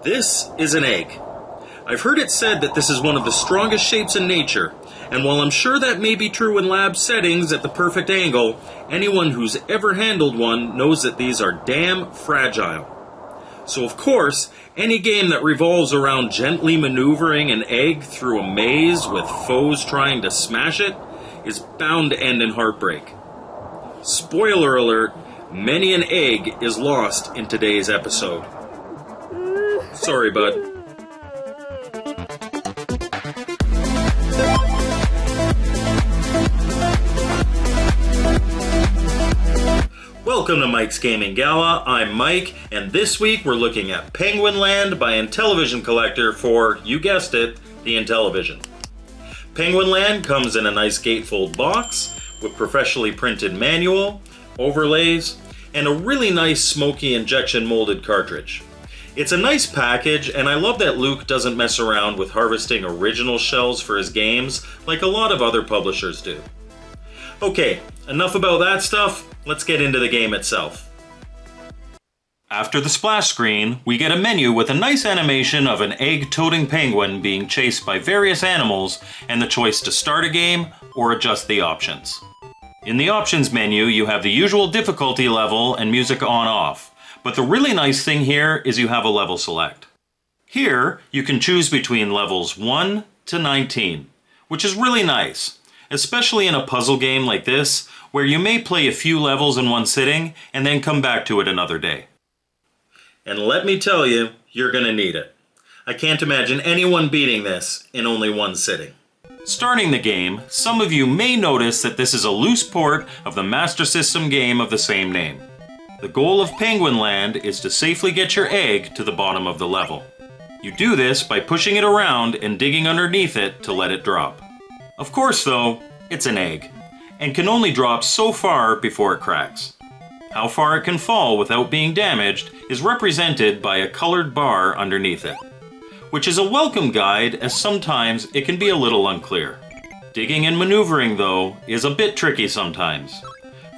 This is an egg. I've heard it said that this is one of the strongest shapes in nature, and while I'm sure that may be true in lab settings at the perfect angle, anyone who's ever handled one knows that these are damn fragile. So of course, any game that revolves around gently maneuvering an egg through a maze with foes trying to smash it is bound to end in heartbreak. Spoiler alert, many an egg is lost in today's episode. Sorry, bud. Welcome to Mike's Gaming Gala. I'm Mike, and this week we're looking at Penguin Land by Intellivision Collector for, you guessed it, the Intellivision. Penguin Land comes in a nice gatefold box with professionally printed manual, overlays, and a really nice smoky injection molded cartridge. It's a nice package, and I love that Luke doesn't mess around with harvesting original shells for his games like a lot of other publishers do. Okay, enough about that stuff, let's get into the game itself. After the splash screen, we get a menu with a nice animation of an egg-toting penguin being chased by various animals and the choice to start a game or adjust the options. In the options menu, you have the usual difficulty level and music on-off. But the really nice thing here is you have a level select. Here, you can choose between levels 1 to 19, which is really nice, especially in a puzzle game like this, where you may play a few levels in one sitting and then come back to it another day. And let me tell you, you're gonna need it. I can't imagine anyone beating this in only one sitting. Starting the game, some of you may notice that this is a loose port of the Master System game of the same name. The goal of Penguin Land is to safely get your egg to the bottom of the level. You do this by pushing it around and digging underneath it to let it drop. Of course though, it's an egg, and can only drop so far before it cracks. How far it can fall without being damaged is represented by a colored bar underneath it, which is a welcome guide as sometimes it can be a little unclear. Digging and maneuvering though is a bit tricky sometimes.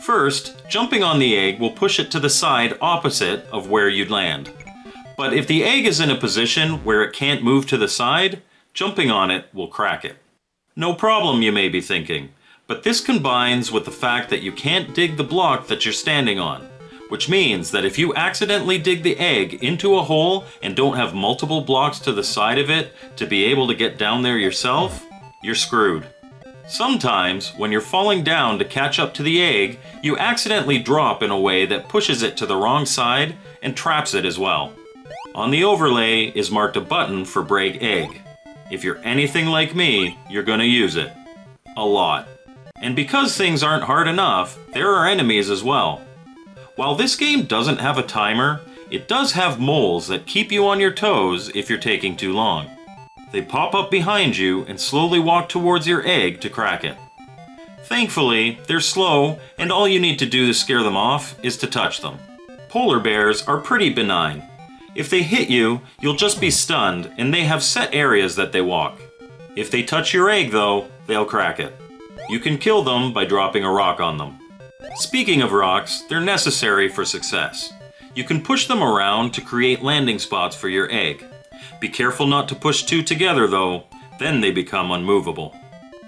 First, jumping on the egg will push it to the side opposite of where you'd land. But if the egg is in a position where it can't move to the side, jumping on it will crack it. No problem, you may be thinking, but this combines with the fact that you can't dig the block that you're standing on, which means that if you accidentally dig the egg into a hole and don't have multiple blocks to the side of it to be able to get down there yourself, you're screwed. Sometimes, when you're falling down to catch up to the egg, you accidentally drop in a way that pushes it to the wrong side and traps it as well. On the overlay is marked a button for break egg. If you're anything like me, you're gonna use it. A lot. And because things aren't hard enough, there are enemies as well. While this game doesn't have a timer, it does have moles that keep you on your toes if you're taking too long. They pop up behind you and slowly walk towards your egg to crack it. Thankfully, they're slow, and all you need to do to scare them off is to touch them. Polar bears are pretty benign. If they hit you, you'll just be stunned, and they have set areas that they walk. If they touch your egg though, they'll crack it. You can kill them by dropping a rock on them. Speaking of rocks, they're necessary for success. You can push them around to create landing spots for your egg. Be careful not to push two together though, then they become unmovable.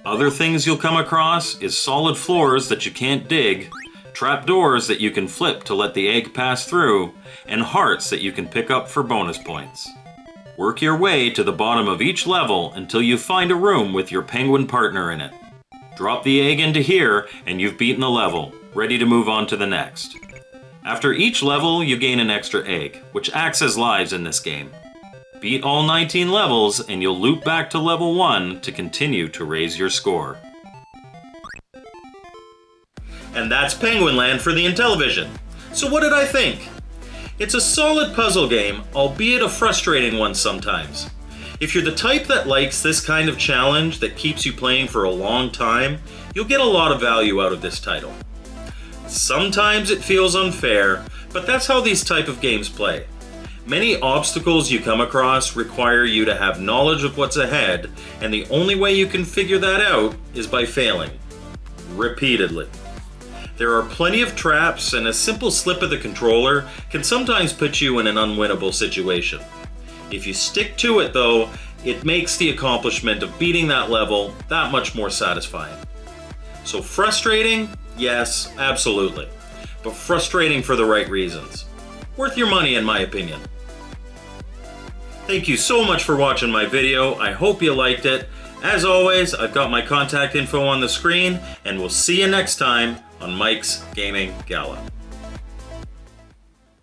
Other things you'll come across is solid floors that you can't dig, trapdoors that you can flip to let the egg pass through, and hearts that you can pick up for bonus points. Work your way to the bottom of each level until you find a room with your penguin partner in it. Drop the egg into here and you've beaten the level, ready to move on to the next. After each level you gain an extra egg, which acts as lives in this game. Beat all 19 levels and you'll loop back to level 1 to continue to raise your score. And that's Penguin Land for the Intellivision. So what did I think? It's a solid puzzle game, albeit a frustrating one sometimes. If you're the type that likes this kind of challenge that keeps you playing for a long time, you'll get a lot of value out of this title. Sometimes it feels unfair, but that's how these type of games play. Many obstacles you come across require you to have knowledge of what's ahead, and the only way you can figure that out is by failing. Repeatedly. There are plenty of traps, and a simple slip of the controller can sometimes put you in an unwinnable situation. If you stick to it though, it makes the accomplishment of beating that level that much more satisfying. So frustrating? Yes, absolutely. But frustrating for the right reasons. Worth your money in my opinion. Thank you so much for watching my video. I hope you liked it. As always, I've got my contact info on the screen, and we'll see you next time on Mike's Gaming Gala.